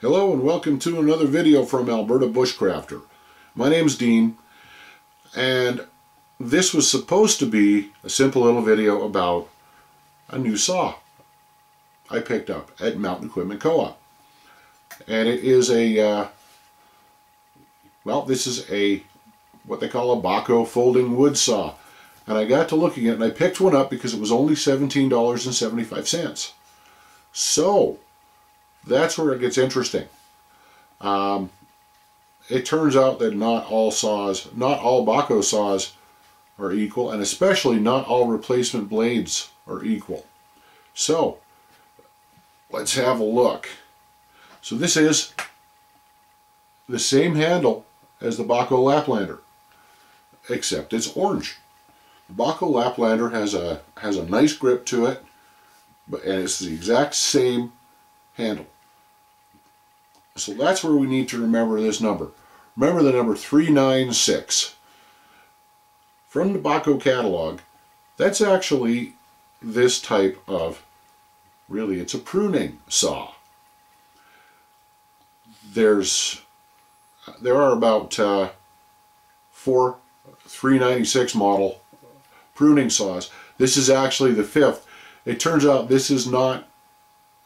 Hello and welcome to another video from Alberta Bushcrafter. My name's Dean, and this was supposed to be a simple little video about a new saw I picked up at Mountain Equipment Co-op. And it is a, this is a, what they call a BAHCO Folding Wood Saw. And I got to looking at it and I picked one up because it was only $17.75. So, that's where it gets interesting. It turns out that not all BAHCO saws are equal, and especially not all replacement blades are equal. So, let's have a look. So this is the same handle as the BAHCO Laplander, except it's orange. The BAHCO Laplander has a nice grip to it, and it's the exact same handle. So that's where we need to remember this number. Remember the number 396. From the BAHCO catalog, that's actually this type of, really it's a pruning saw. There are about 4 396 model pruning saws. This is actually the 5th. It turns out this is not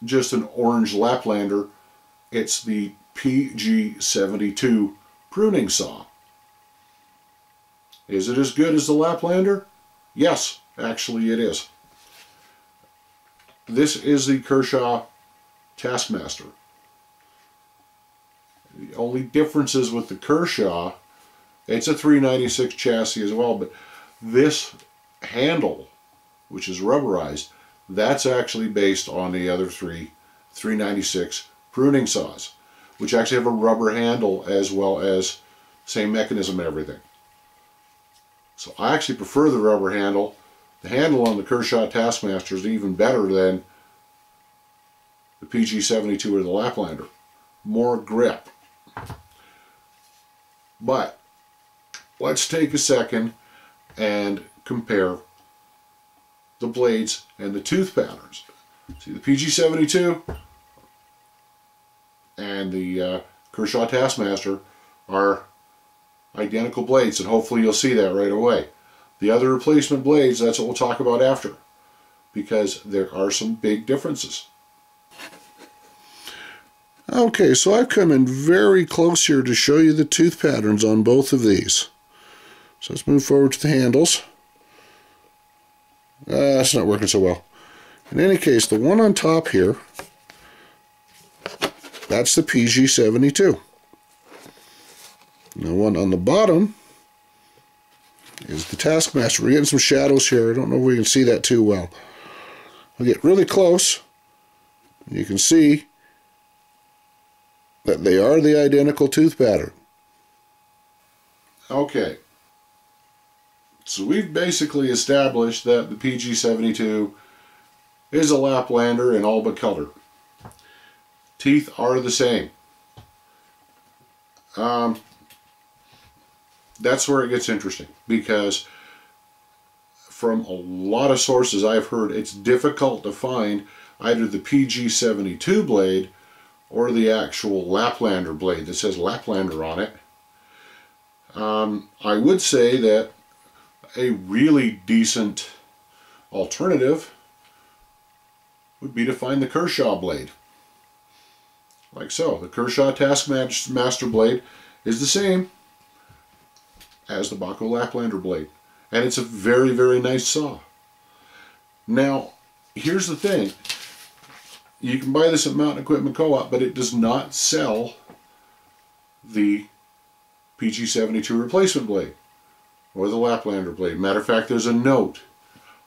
just an orange Laplander. It's the PG72 pruning saw. Is it as good as the Laplander? Yes, actually it is. This is the Kershaw Taskmaster. The only differences with the Kershaw, it's a 396 chassis as well, but this handle, which is rubberized, that's actually based on the other 396 pruning saws, which actually have a rubber handle as well as same mechanism and everything. So I actually prefer the rubber handle. The handle on the Kershaw Taskmaster is even better than the PG72 or the Laplander. More grip. But let's take a second and compare the blades and the tooth patterns. See, the PG72 and the Kershaw Taskmaster are identical blades, and hopefully you'll see that right away. The other replacement blades, that's what we'll talk about after, because there are some big differences. Okay, so I've come in very close here to show you the tooth patterns on both of these. So let's move forward to the handles. That's not working so well. In any case, the one on top here, that's the PG72. The one on the bottom is the Taskmaster. We're getting some shadows here. I don't know if we can see that too well. I'll get really close, and you can see that they are the identical tooth pattern. Okay, so we've basically established that the PG72 is a Laplander in all but color. Teeth are the same. That's where it gets interesting, because from a lot of sources I've heard it's difficult to find either the PG72 blade or the actual Laplander blade that says Laplander on it. I would say that a really decent alternative would be to find the Kershaw blade. Like so. The Kershaw Taskmaster blade is the same as the BAHCO Laplander blade. And it's a very, very nice saw. Now, here's the thing. You can buy this at Mountain Equipment Co-op, but it does not sell the PG72 replacement blade or the Laplander blade. Matter of fact, there's a note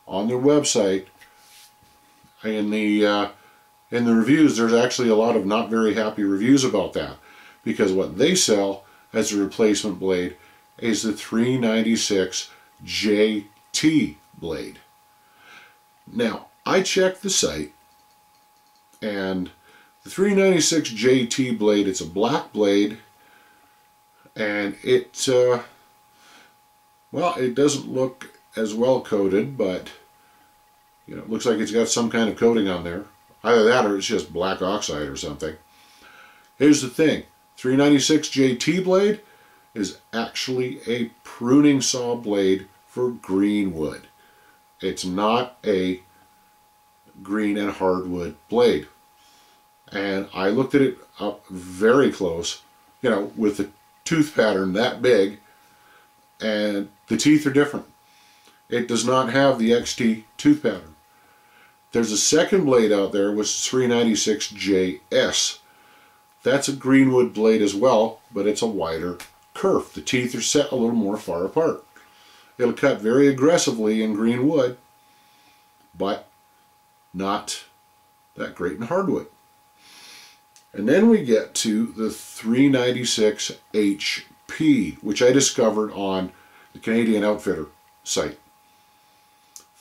on their website. In the reviews, there's actually a lot of not very happy reviews about that, because what they sell as a replacement blade is the 396 JT blade. Now, I checked the site, and the 396 JT blade, it's a black blade, and it doesn't look as well coated, but it looks like it's got some kind of coating on there. Either that or it's just black oxide or something. Here's the thing, 396 JT blade is actually a pruning saw blade for green wood. It's not a green and hardwood blade. And I looked at it up very close, you know, with the tooth pattern that big, and the teeth are different. It does not have the XT tooth pattern. There's a second blade out there, which is 396 JS. That's a greenwood blade as well, but it's a wider kerf. The teeth are set a little more far apart. It'll cut very aggressively in green wood, but not that great in hardwood. And then we get to the 396 HP, which I discovered on the Canadian Outfitter site.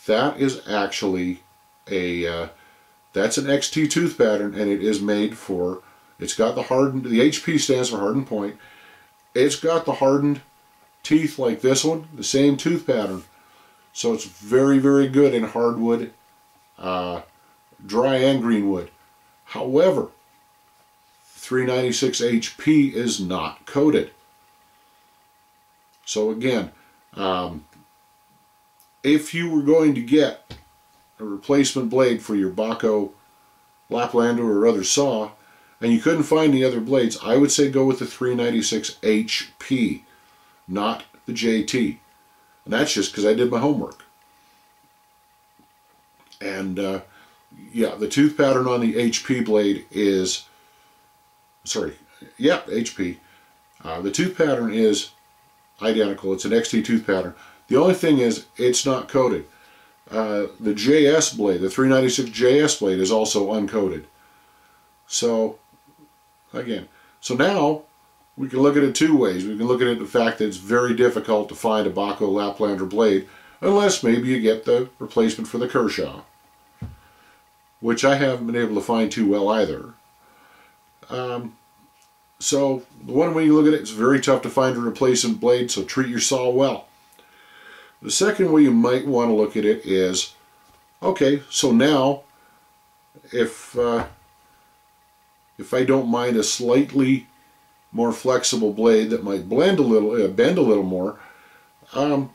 That is actually that's an XT tooth pattern, and it is made for, it's got the hardened, the HP stands for hardened point. It's got the hardened teeth like this one, the same tooth pattern. So it's very, very good in hardwood, dry and greenwood. However, 396 HP is not coated. So again, if you were going to get a replacement blade for your BAHCO Laplander or other saw, and you couldn't find the other blades, I would say go with the 396 HP, not the JT. And that's just because I did my homework. And yeah, the tooth pattern on the HP blade is, HP. The tooth pattern is identical. It's an XT tooth pattern. The only thing is, it's not coated. The JS blade, the 396 JS blade, is also uncoated. So, again, so now we can look at it two ways. We can look at it the fact that it's very difficult to find a BAHCO Laplander blade, unless maybe you get the replacement for the Kershaw, which I haven't been able to find too well either. So the one way you look at it, it's very tough to find a replacement blade, so treat your saw well. The second way you might want to look at it is, okay, so now if I don't mind a slightly more flexible blade that might bend a little more, I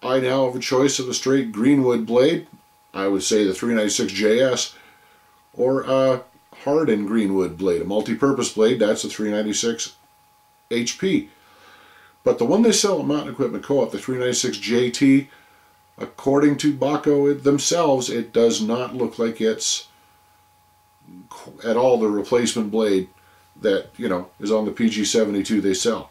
now have a choice of a straight greenwood blade. I would say the 396 JS, or a hardened greenwood blade, a multi-purpose blade. That's the 396 HP. But the one they sell at Mountain Equipment Co-op, the 396 JT, according to BAHCO themselves, it does not look like it's at all the replacement blade that, you know, is on the PG72 they sell.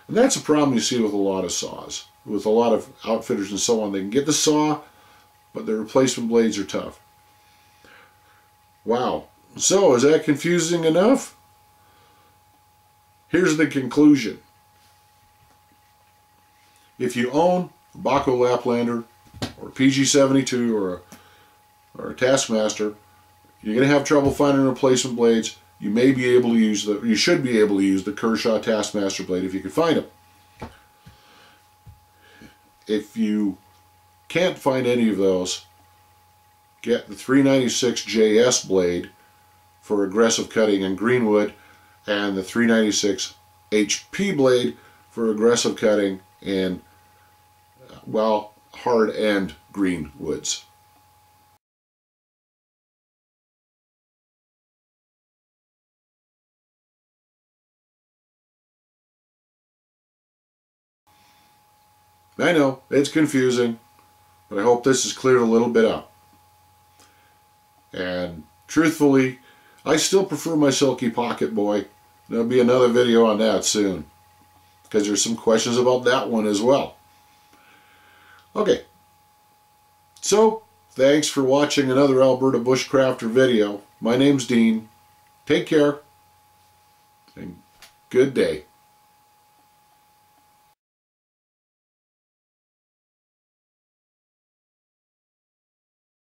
And that's a problem you see with a lot of saws. With a lot of outfitters and so on, they can get the saw, but the replacement blades are tough. Wow. So, is that confusing enough? Here's the conclusion. If you own a BAHCO Laplander or a PG72 or a Taskmaster, you're going to have trouble finding replacement blades. You may be able to use you should be able to use the Kershaw Taskmaster blade if you can find them. If you can't find any of those, get the 396 JS blade for aggressive cutting in greenwood, and the 396 HP blade for aggressive cutting in, well, hard and green woods. I know, it's confusing, but I hope this has cleared a little bit up. And truthfully, I still prefer my Silky Pocket Boy. There'll be another video on that soon, because there's some questions about that one as well. Okay, so thanks for watching another Alberta Bushcrafter video. My name's Dean. Take care, and good day.